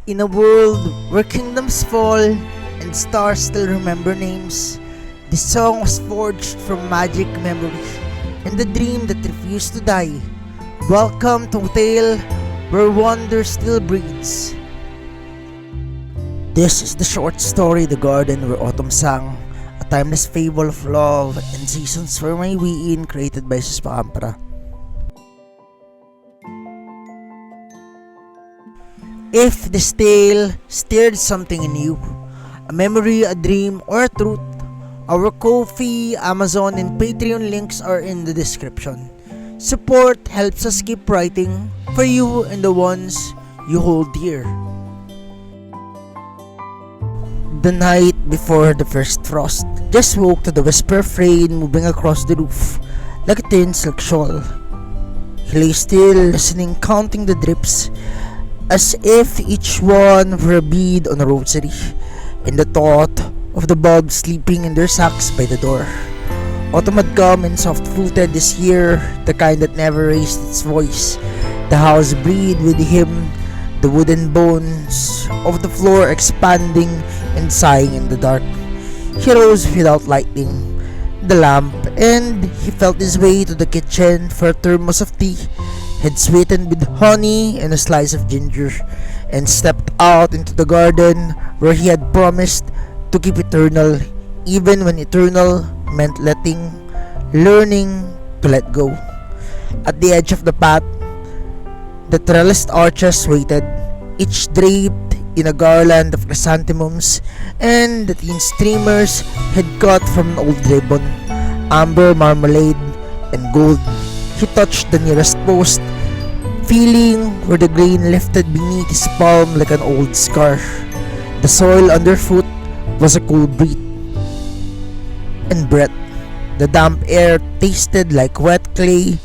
In a world where kingdoms fall and stars still remember names, this song was forged from magic memory and the dream that refused to die. Welcome to a tale where wonder still breathes. This is the short story The Garden Where Autumn Sang, a timeless fable of love and seasons for my Wheein, created by Jess Pacampara. If this tale stirred something in you, a memory, a dream, or a truth, our Ko-fi, Amazon, and Patreon links are in the description. Support helps us keep writing for you and the ones you hold dear. The night before the first frost, Jess woke to the whisper of rain moving across the roof like a thin silk shawl. He lay still, listening, counting the drips, as if each one were a bead on a rosary, and the thought of the bulbs sleeping in their sacks by the door. Autumn had come and soft-footed this year, the kind that never raised its voice. The house breathed with him, the wooden bones of the floor expanding and sighing in the dark. He rose without lighting the lamp, and he felt his way to the kitchen for a thermos of tea, had sweetened with honey and a slice of ginger, and stepped out into the garden where he had promised to keep eternal, even when eternal meant learning to let go. At the edge of the path, the trellised arches waited, each draped in a garland of chrysanthemums and the thin streamers had cut from an old ribbon, amber, marmalade, and gold. He touched the nearest post, feeling where the grain lifted beneath his palm like an old scar. The soil underfoot was a cool breath and breath. The damp air tasted like wet clay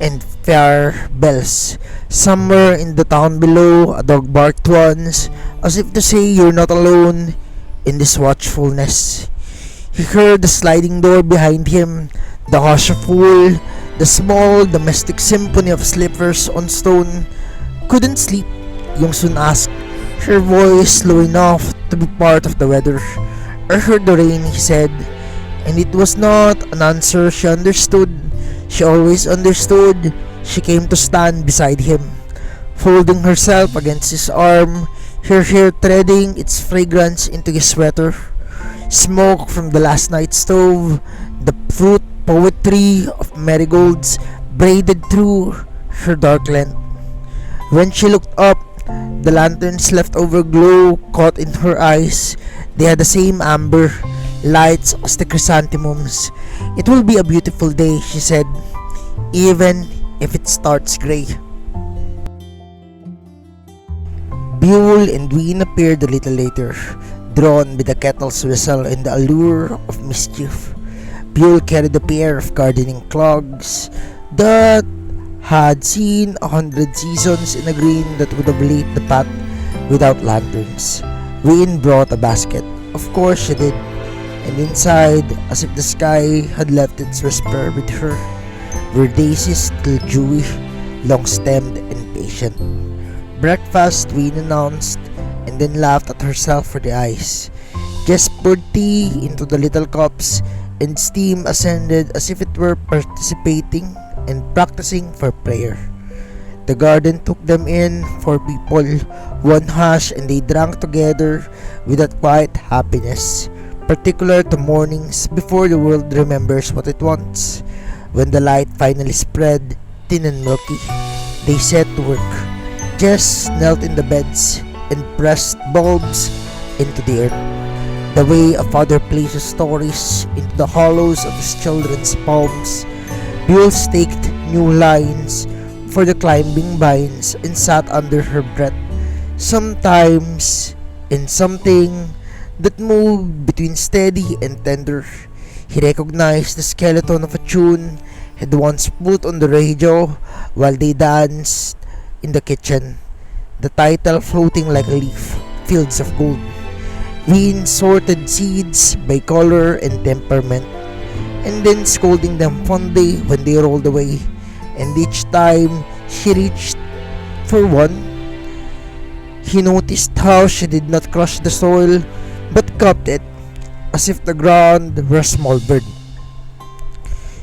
and fair bells. Somewhere in the town below, a dog barked once, as if to say you're not alone in this watchfulness. He heard the sliding door behind him, the hush of wool, the small domestic symphony of slippers on stone. Couldn't sleep? Yongsun asked, her voice low enough to be part of the weather. I heard the rain, he said, and it was not an answer she understood. She always understood. She came to stand beside him, folding herself against his arm, her hair threading its fragrance into his sweater. Smoke from the last night's stove, the fruit poetry of marigolds braided through her dark length. When she looked up, the lantern's leftover glow caught in her eyes. They had the same amber lights as the chrysanthemums. It will be a beautiful day, she said, even if it starts grey. Byul and Wheein appeared a little later, drawn by the kettle's whistle and the allure of mischief. Byul carried a pair of gardening clogs that had seen 100 seasons in a green that would have lit the path without lanterns. Wheein brought a basket. Of course she did. And inside, as if the sky had left its whisper with her, were daisies still dewy, long-stemmed and patient. Breakfast, Wheein announced, and then laughed at herself for the eyes. Jess poured tea into the little cups, and steam ascended as if it were participating and practicing for prayer. The garden took them in, 4 people, 1 hush, and they drank together with that quiet happiness, particular to mornings before the world remembers what it wants. When the light finally spread, thin and milky, they set to work. Jess knelt in the beds and pressed bulbs into the earth, the way a father places stories into the hollows of his children's palms. Byul staked new lines for the climbing vines and sat under her breath, sometimes in something that moved between steady and tender. He recognized the skeleton of a tune had once put on the radio while they danced in the kitchen, the title floating like a leaf, Fields of Gold. Wheein sorted seeds by color and temperament, and then scolding them fondly when they rolled away, and each time she reached for one, He noticed how she did not crush the soil, but cupped it, as if the ground were a small bird.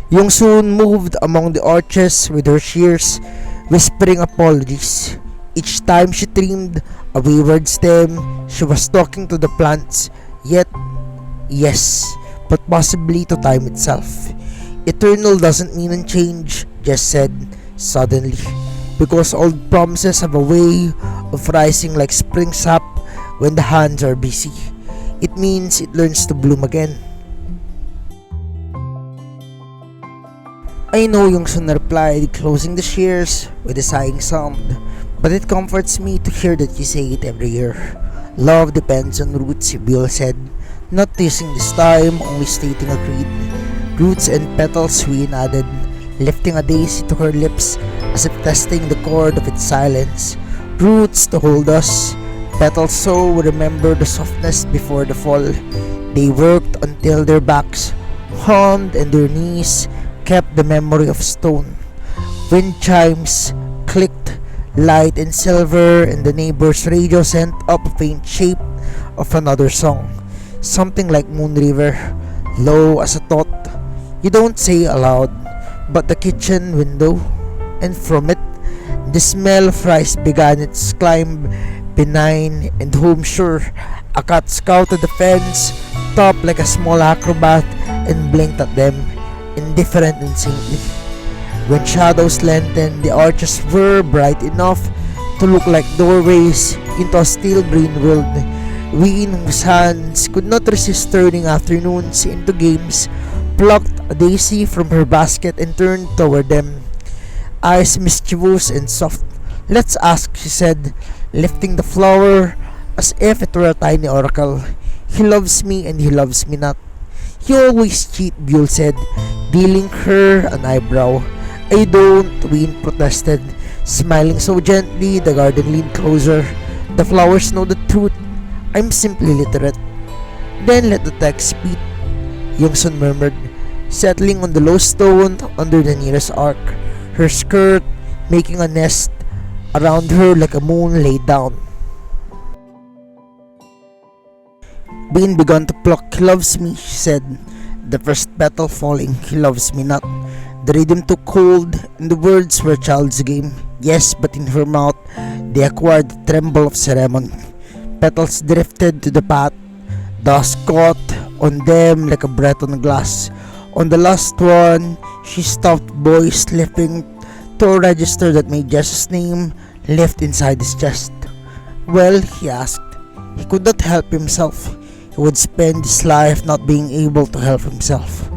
Yongsun moved among the arches with her shears, whispering apologies. Each time she trimmed a wayward stem, she was talking to the plants, yet, yes, but possibly to time itself. Eternal doesn't mean unchange, Jess said, suddenly, because old promises have a way of rising like spring sap when the hands are busy. It means it learns to bloom again. I know, Yongsun replied, closing the shears with a sighing sound, but it comforts me to hear that you say it every year. Love depends on roots, Byul said, not teasing this time, only stating a creed. Roots and petals, Wheein added, lifting a daisy to her lips as if testing the chord of its silence. Roots to hold us, petals so we remember the softness before the fall. They worked until their backs hummed and their knees kept the memory of stone. Wind chimes clicked, light and silver, and the neighbor's radio sent up a faint shape of another song, something like Moon River, low as a thought you don't say aloud, but the kitchen window, and from it, the smell of rice began its climb, benign and home sure. A cat scouted the fence, top like a small acrobat, and blinked at them, indifferent and saintly. When shadows lengthened, the arches were bright enough to look like doorways into a steel green world. Wheein, whose hands could not resist turning afternoons into games, plucked a daisy from her basket and turned toward them, eyes mischievous and soft. "Let's ask," she said, lifting the flower as if it were a tiny oracle. "He loves me and he loves me not." "You always cheat," Byul said, dealing her an eyebrow. "I don't," Wheein protested, smiling so gently the garden leaned closer. "The flowers know the truth. I'm simply literate." "Then let the text speak," Yongsun murmured, settling on the low stone under the nearest arc, her skirt making a nest around her like a moon laid down. Wheein began to pluck. "He loves me," she said, the first petal falling. "He loves me not." The rhythm took hold, and the words were a child's game. Yes, but in her mouth, they acquired the tremble of ceremony. Petals drifted to the path, dust caught on them like a breath on glass. On the last one, she stopped, voice slipping to a register that made Jess's name lift inside his chest. "Well," he asked. He could not help himself. He would spend his life not being able to help himself.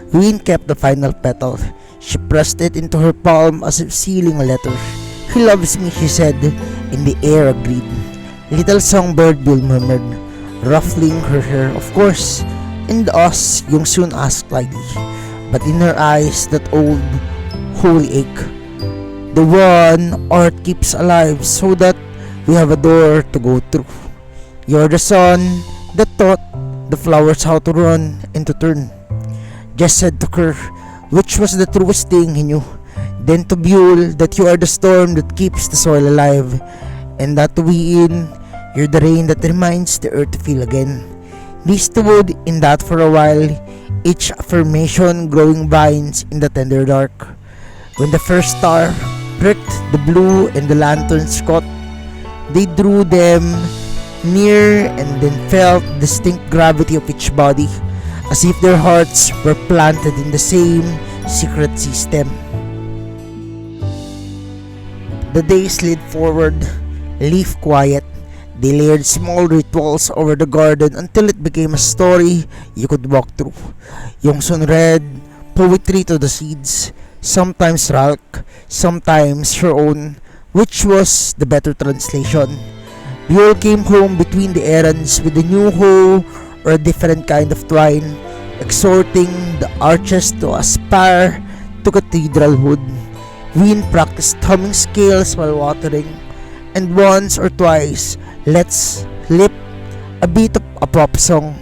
Wheein kept the final petal. She pressed it into her palm as if sealing a letter. "He loves me," she said, and the air agreed. "Little songbird," Byul murmured, ruffling her hair. "Of course." "And us?" Yongsun asked lightly, but in her eyes that old, holy ache. "The one art keeps alive so that we have a door to go through. You're the sun that taught the flowers how to run and to turn." Jess said to her, which was the truest thing he knew. Then to Byul, that you are the storm that keeps the soil alive, and that to Wheein, you're the rain that reminds the earth to feel again. They stood in that for a while, each affirmation growing vines in the tender dark. When the first star pricked the blue and the lanterns caught, they drew them near and then felt the distinct gravity of each body, as if their hearts were planted in the same secret system. The day slid forward, leaf quiet. They layered small rituals over the garden until it became a story you could walk through. Yongsun read poetry to the seeds, sometimes Ralk, sometimes her own, which was the better translation. Byul came home between the errands with a new hoe or a different kind of twine, exhorting the arches to aspire to cathedralhood. Wheein practiced humming scales while watering, and once or twice let slip a bit of a pop song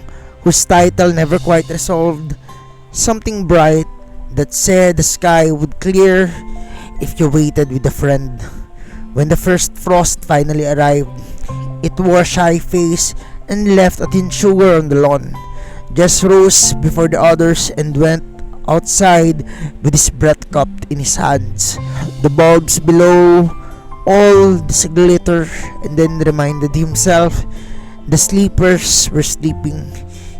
whose title never quite resolved, something bright that said the sky would clear if you waited with a friend. When the first frost finally arrived, It wore a shy face and left a thin sugar on the lawn. Jess rose before the others and went outside with his breath cupped in his hands. The bulbs below all this glitter, and then reminded himself the sleepers were sleeping.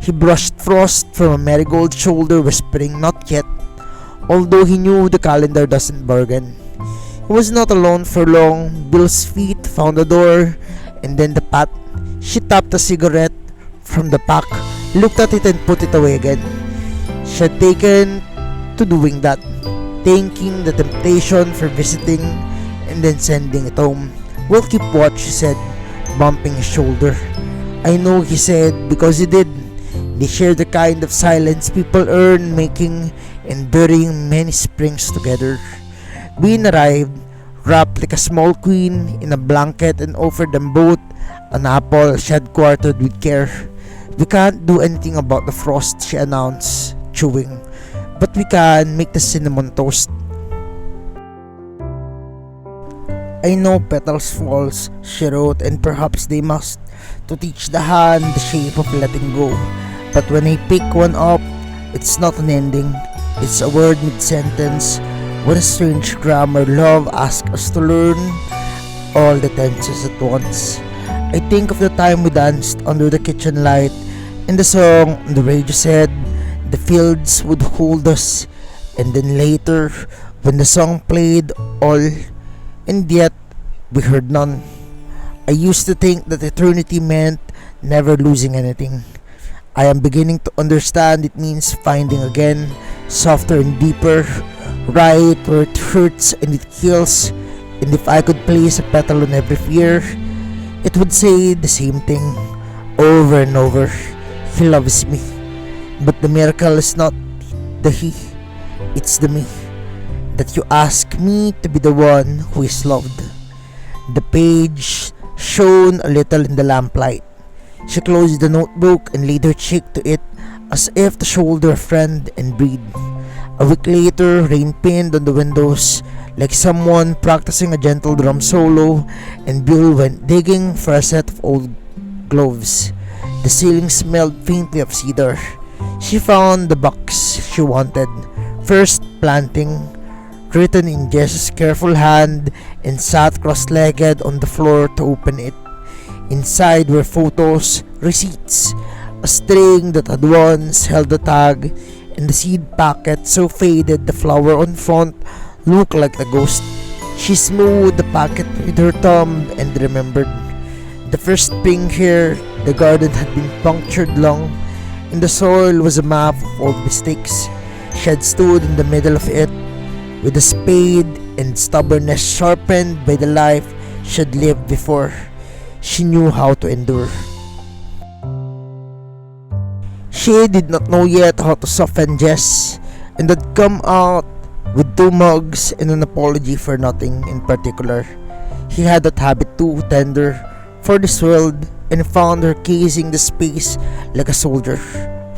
He brushed frost from a marigold shoulder, whispering, "Not yet," although he knew the calendar doesn't bargain. He was not alone for long. Bill's feet found the door, and then the path. She tapped a cigarette from the pack, looked at it and put it away again. She had taken to doing that, thanking the temptation for visiting and then sending it home. "We'll keep watch," she said, bumping his shoulder. "I know," he said, "because you did." They shared the kind of silence people earn, making and burying many springs together. Wheein arrived, wrapped like a small queen in a blanket, and offered them both an apple she had quartered with care. "We can't do anything about the frost," she announced, chewing, "but we can make the cinnamon toast." "I know petals falls," she wrote, "and perhaps they must, to teach the hand the shape of letting go. But when I pick one up, it's not an ending. It's a word mid-sentence. What a strange grammar love asks us to learn all the tenses at once. I think of the time we danced under the kitchen light, and the song on the radio said the fields would hold us, and then later, when the song played all, and yet we heard none. I used to think that eternity meant never losing anything. I am beginning to understand it means finding again, softer and deeper, right where it hurts and it kills. And if I could place a petal on every fear, it would say the same thing over and over. He loves me. But the miracle is not the he, it's the me. That you ask me to be the one who is loved." The page shone a little in the lamplight. She closed the notebook and laid her cheek to it as if to shoulder a friend and breathe. A week later, rain pinned on the windows like someone practicing a gentle drum solo, and Byul went digging for a set of old gloves. The ceiling smelled faintly of cedar. She found the box she wanted, First Planting, written in Jess's careful hand, and sat cross-legged on the floor to open it. Inside were photos, receipts, a string that had once held the tag, and the seed packet so faded the flower on front looked like a ghost. She smoothed the packet with her thumb and remembered. The first spring here, the garden had been punctured long, and the soil was a map of old mistakes. She had stood in the middle of it, with a spade and stubbornness sharpened by the life she had lived before. She knew how to endure. She did not know yet how to soften Jess, and had come out with 2 mugs and an apology for nothing in particular. He had that habit too, tender for this world, and found her casing the space like a soldier.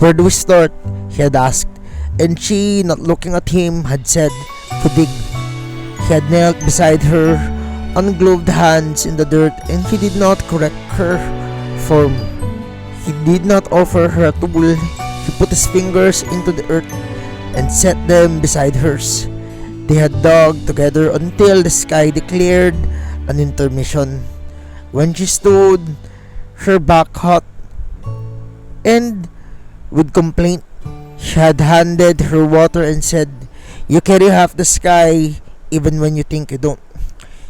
"Where do we start?" he had asked, and she, not looking at him, had said, "To dig." He had knelt beside her, ungloved hands in the dirt, and he did not correct her form. He did not offer her a tool. He put his fingers into the earth and set them beside hers. They had dug together until the sky declared an intermission. When she stood, her back hot, and with complaint, she had handed her water and said, "You carry half the sky even when you think you don't."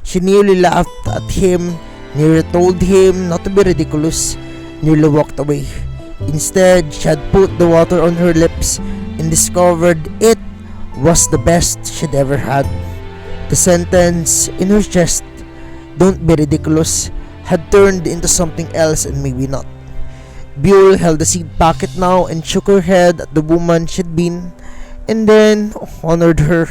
She nearly laughed at him, nearly told him not to be ridiculous, nearly walked away. Instead, she had put the water on her lips and discovered it was the best she'd ever had. The sentence in her chest, "Don't be ridiculous," had turned into something else and maybe not. Byul held the seed packet now and shook her head at the woman she'd been, and then honored her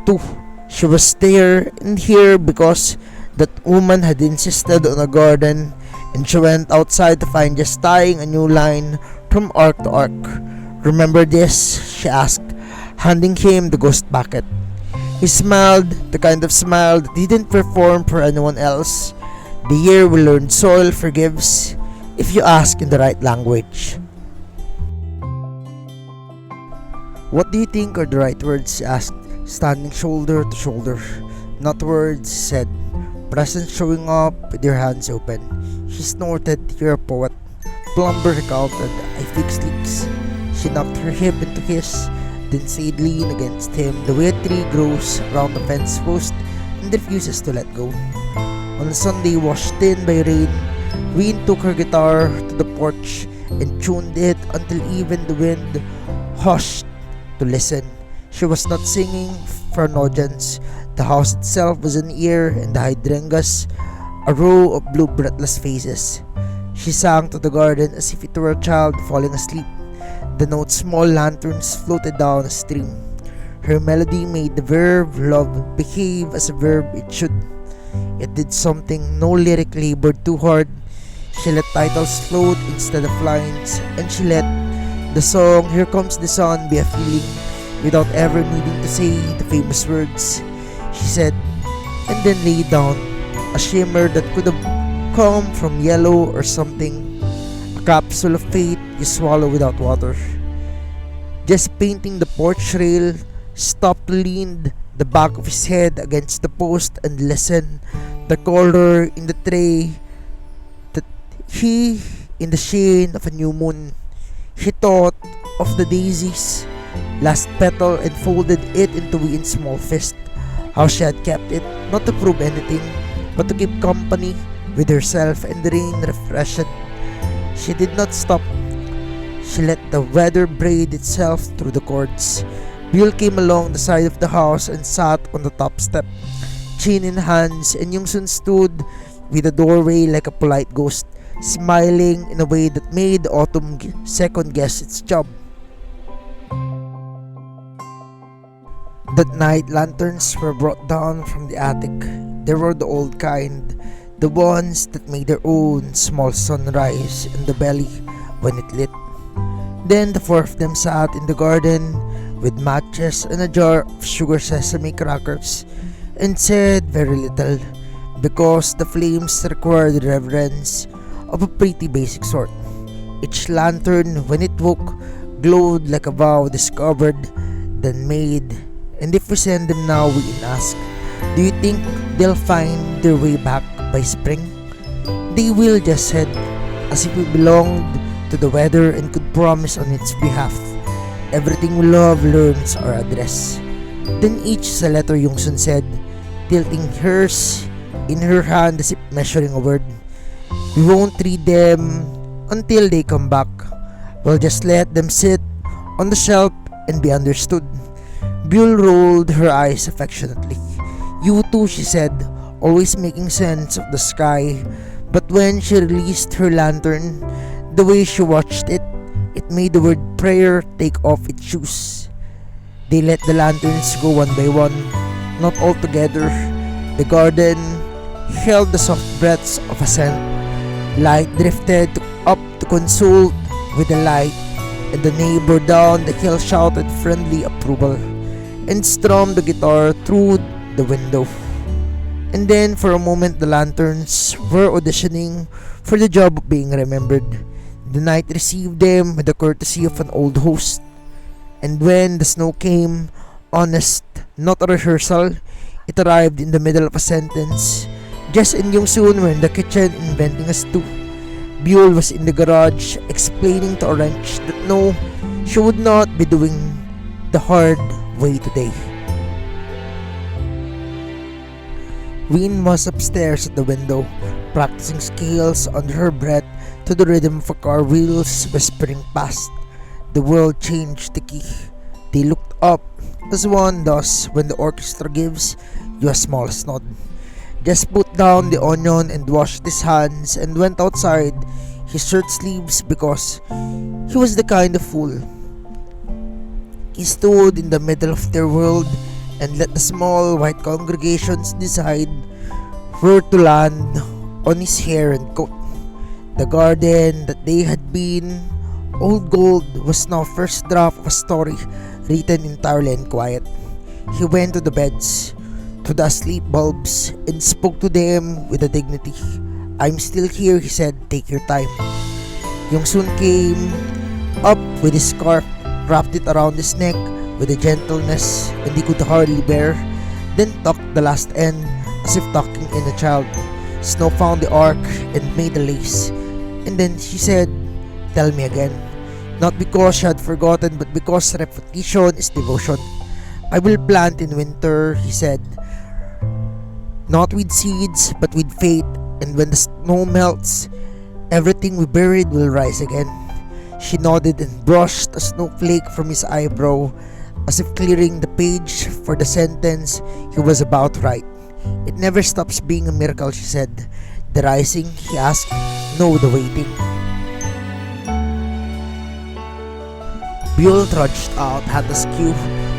too. She was there and here because that woman had insisted on a garden, and she went outside to find Jess tying a new line from arc to arc. "Remember this?" she asked, handing him the ghost packet. He smiled, the kind of smile that didn't perform for anyone else. The year we learned soil forgives if you ask in the right language. What do you think are the right words? She asked, standing shoulder to shoulder. Not words, she said. Presence showing up with your hands open. She snorted, you're a poet. Plumber recounted, I fix leaks. She knocked her hip into his, then said lean against him the way a tree grows around the fence post and refuses to let go. On a Sunday washed in by rain, Wheein took her guitar to the porch and tuned it until even the wind hushed to listen. She was not singing for an audience. The house itself was an ear, and the hydrangeas a row of blue breathless faces. She sang to the garden as if it were a child falling asleep. The notes small lanterns floated down a stream. Her melody made the verb love behave as a verb it should. It did something no lyric labored too hard. She let titles float instead of lines, and she let the song Here Comes the Sun be a feeling without ever needing to say the famous words. She said, and then laid down a shimmer that could have come from yellow or something, a capsule of fate you swallow without water. Just painting the porch rail, stopped to lean the back of his head against the post and listen. The color in the tray, that he in the sheen of a new moon. He thought of the daisies, last petal, and folded it into Wheein's small fist. How she had kept it, not to prove anything, but to keep company with herself and the rain refreshed. She did not stop. She let the weather braid itself through the cords. Byul came along the side of the house and sat on the top step, chin in hands, and Yongsun stood with the doorway like a polite ghost, smiling in a way that made autumn second guess its job. That night, lanterns were brought down from the attic. They were the old kind, the ones that made their own small sunrise in the belly when it lit. Then the four of them sat in the garden with matches and a jar of sugar sesame crackers and said very little, because the flames required reverence of a pretty basic sort. Each lantern, when it woke, glowed like a vow discovered, then made. And if we send them now, we ask, do you think they'll find their way back by spring? They will, Jess said, as if we belonged to the weather and could promise on its behalf. Everything we love learns our address. Then each is a letter, Yongsun said, tilting hers in her hand as if measuring a word. We won't read them until they come back. We'll just let them sit on the shelf and be understood. Byul rolled her eyes affectionately. You too, she said, always making sense of the sky. But when she released her lantern, the way she watched it, it made the word prayer take off its shoes. They let the lanterns go one by one, not all together. The garden held the soft breaths of a scent. Light drifted up to consult with the light, and the neighbor down the hill shouted friendly approval and strummed the guitar through the window. And then for a moment the lanterns were auditioning for the job of being remembered. The night received them with the courtesy of an old host. And when the snow came, honest, not a rehearsal, it arrived in the middle of a sentence. Jess and Yongsun were in the kitchen inventing a stew. Byul was in the garage explaining to Orange that no, she would not be doing the hard way today. Wheein was upstairs at the window, practicing scales under her breath to the rhythm of a car wheels whispering past. The world changed the key. They looked up, as one does when the orchestra gives you a small nod. Just put down the onion and washed his hands and went outside his shirt sleeves because he was the kind of fool. He stood in the middle of their world and let the small white congregations decide where to land on his hair and coat. The garden that they had been, old gold, was now first draft of a story written entirely in quiet. He went to the beds, to the asleep bulbs, and spoke to them with a dignity I'm still here, he said. Take your time. Yongsun came up with his scarf, wrapped it around his neck with a gentleness and he could hardly bear, then tucked the last end as if tucking in a child. Snow found the arc and made a lace, and then she said, "Tell me again." Not because she had forgotten, but because repetition is devotion. "I will plant in winter," he said, "not with seeds, but with faith, and when the snow melts, everything we buried will rise again." She nodded and brushed a snowflake from his eyebrow, as if clearing the page for the sentence he was about to write. "It never stops being a miracle," she said. "The rising," he asked, "no, the waiting." Byul trudged out, hat askew,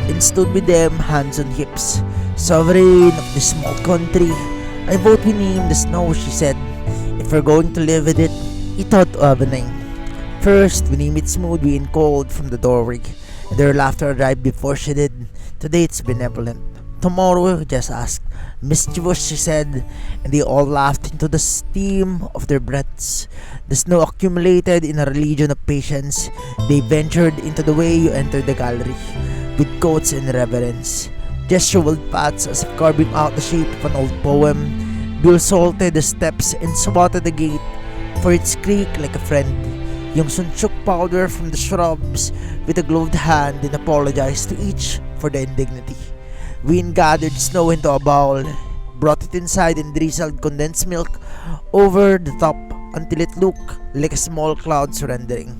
and stood with them, hands on hips. "Sovereign of this small country, I vote we name the snow," she said. "If we're going to live with it, he thought of a name. First, we name it Smooth, Wheein called from the doorway. And their laughter arrived before she did. Today it's benevolent. Tomorrow, Jess asked. Mischievous, she said, and they all laughed into the steam of their breaths. The snow accumulated in a religion of patience. They ventured into the way you entered the gallery, with coats and reverence. Jess shoveled paths as if carving out the shape of an old poem. Byul salted the steps and swatted the gate, for it squeaked like a friend. Yongsun shook powder from the shrubs with a gloved hand and apologized to each for the indignity. Wheein gathered snow into a bowl, brought it inside and drizzled condensed milk over the top until it looked like a small cloud surrendering.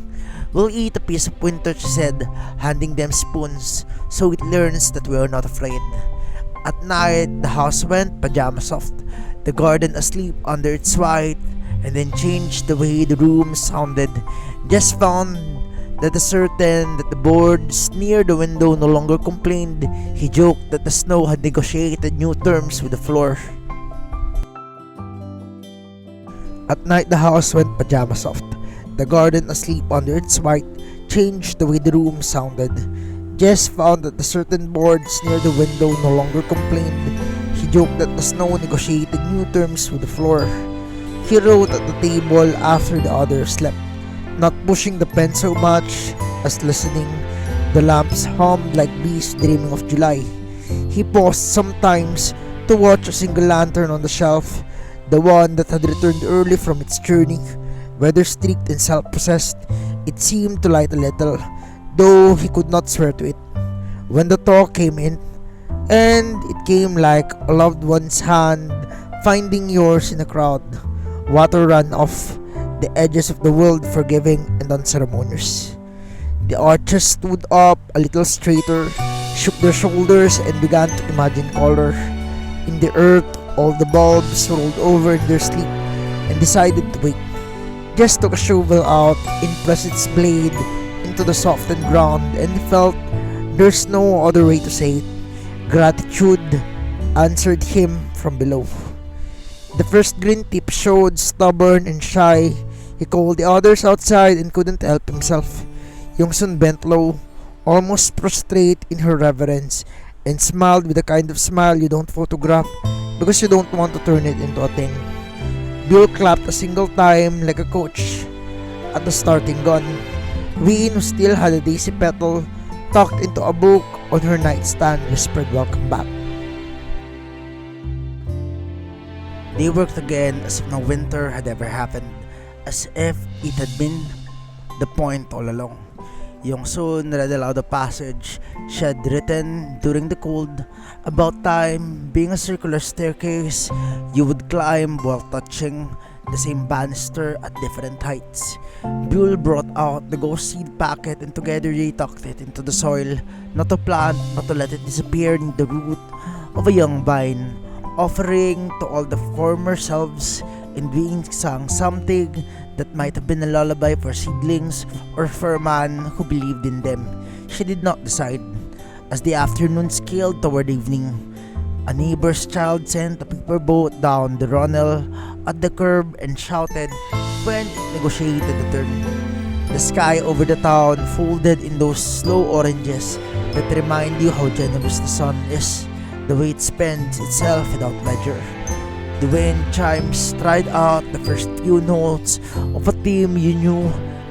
"We'll eat a piece of winter," she said, handing them spoons, "so it learns that we are not afraid." At night, the house went pajama soft, the garden asleep under its white, and then changed the way the room sounded. Just found that the boards near the window no longer complained. He joked that the snow had negotiated new terms with the floor. At night, the house went pajama soft. The garden asleep under its white changed the way the room sounded. Jess found that the certain boards near the window no longer complained. He joked that the snow negotiated new terms with the floor. He wrote at the table after the others slept, not pushing the pen so much as listening. The lamps hummed like bees dreaming of July. He paused sometimes to watch a single lantern on the shelf, the one that had returned early from its journey. Weather-streaked and self-possessed, it seemed to light a little, though he could not swear to it. When the talk came in, and it came like a loved one's hand finding yours in a crowd, water ran off the edges of the world, forgiving and unceremonious. The archers stood up a little straighter, shook their shoulders, and began to imagine color. In the earth, all the bulbs rolled over in their sleep and decided to wake. Jess took a shovel out and pressed its blade into the softened ground, and he felt there's no other way to say it. Gratitude answered him from below. The first green tip showed stubborn and shy. He called the others outside and couldn't help himself. Yongsun bent low, almost prostrate in her reverence, and smiled with the kind of smile you don't photograph because you don't want to turn it into a thing. Byul clapped a single time like a coach at the starting gun. Wheein, who still had a daisy petal tucked into a book on her nightstand, whispered, "Welcome back." They worked again as if no winter had ever happened, as if it had been the point all along. Yongsun read aloud a passage she had written during the cold, about time being a circular staircase you would climb while touching the same banister at different heights. Byul brought out the ghost seed packet and together they tucked it into the soil, not to plant but to let it disappear in the root of a young vine, offering to all the former selves, and being sang something that might have been a lullaby for seedlings or for a man who believed in them. She did not decide. As the afternoon scaled toward evening, a neighbor's child sent a paper boat down the runnel at the curb and shouted when it negotiated the turn. The sky over the town folded in those slow oranges that remind you how generous the sun is, the way it spends itself without measure. The wind chimes tried out the first few notes of a theme you knew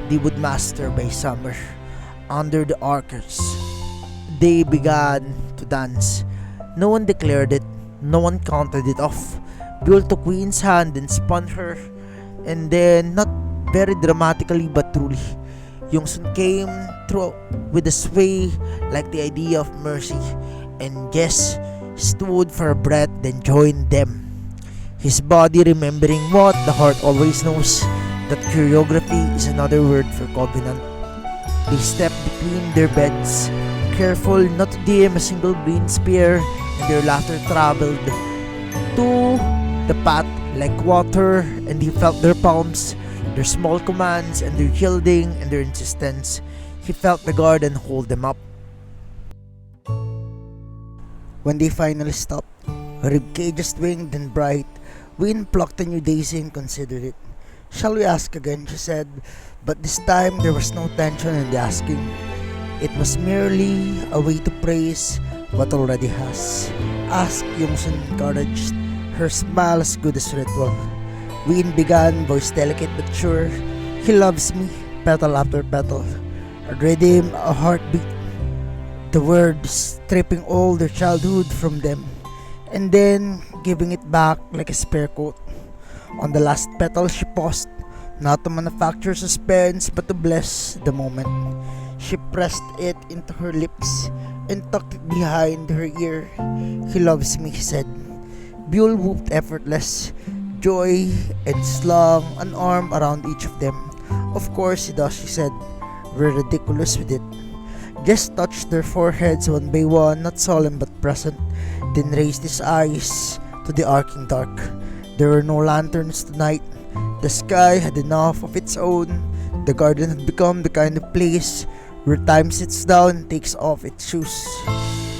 they would master by summer. Under the arches, they began to dance. No one declared it, no one counted it off. Byul took Wheein's hand and spun her, and then, not very dramatically but truly, Yongsun came through with a sway like the idea of mercy, and Jess stood for a breath then joined them. His body remembering what the heart always knows, that choreography is another word for covenant. They stepped between their beds, careful not to dim a single green spear, and their laughter traveled to the path like water, and he felt their palms, their small commands, and their yielding and their insistence. He felt the garden hold them up. When they finally stopped, her ribcage swinged and bright. Wheein plucked a new daisy and considered it. "Shall we ask again?" she said, but this time there was no tension in the asking. It was merely a way to praise what already has. "Ask," Yongsun encouraged, her smile as good as ritual. Wheein began, voice delicate but sure. "He loves me," petal after petal. A rhythm, a heartbeat. The words stripping all their childhood from them, and then giving it back like a spare coat. On the last petal she paused, not to manufacture suspense but to bless the moment. She pressed it into her lips and tucked it behind her ear. "He loves me," he said. Byul whooped effortless, joy, and slung an arm around each of them. "Of course he does," she said. "We're ridiculous with it." Jess touched their foreheads one by one, not solemn but present, then raised his eyes to the arcing dark. There were no lanterns tonight. The sky had enough of its own. The garden had become the kind of place where time sits down and takes off its shoes.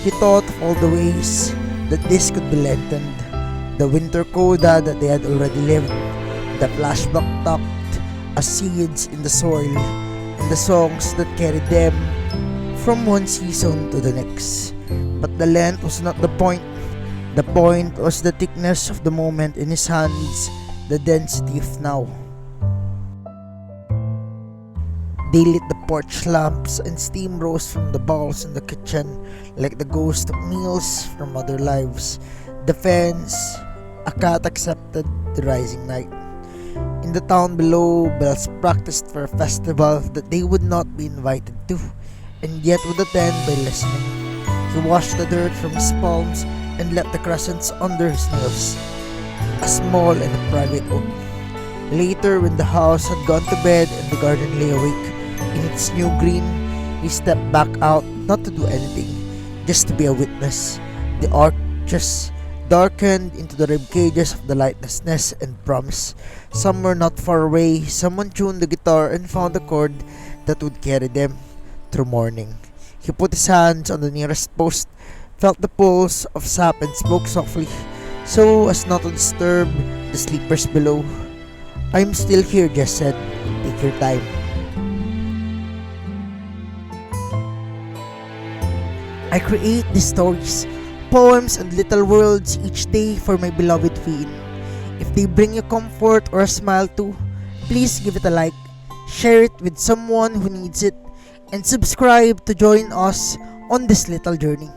He thought of all the ways that this could be lengthened. The winter coda that they had already lived, the flashback tucked as seeds in the soil, and the songs that carried them from one season to the next. But the length was not the point. The point was the thickness of the moment in his hands, the density of now. They lit the porch lamps, and steam rose from the bowls in the kitchen like the ghost of meals from other lives. The fence, a cat accepted the rising night. In the town below, bells practiced for a festival that they would not be invited to, and yet would attend by listening. He washed the dirt from his palms and left the crescents under his nails, a small and a private oak. Later, when the house had gone to bed and the garden lay awake in its new green, he stepped back out, not to do anything, just to be a witness. The arches darkened into the rib cages of the lightlessness and promise. Somewhere not far away, someone tuned the guitar and found a chord that would carry them through morning. He put his hands on the nearest post, felt the pulse of sap, and spoke softly, so as not to disturb the sleepers below. "I'm still here," Jess said. "Take your time." I create these stories, poems and little worlds each day for my beloved Wheein. If they bring you comfort or a smile too, please give it a like, share it with someone who needs it, and subscribe to join us on this little journey.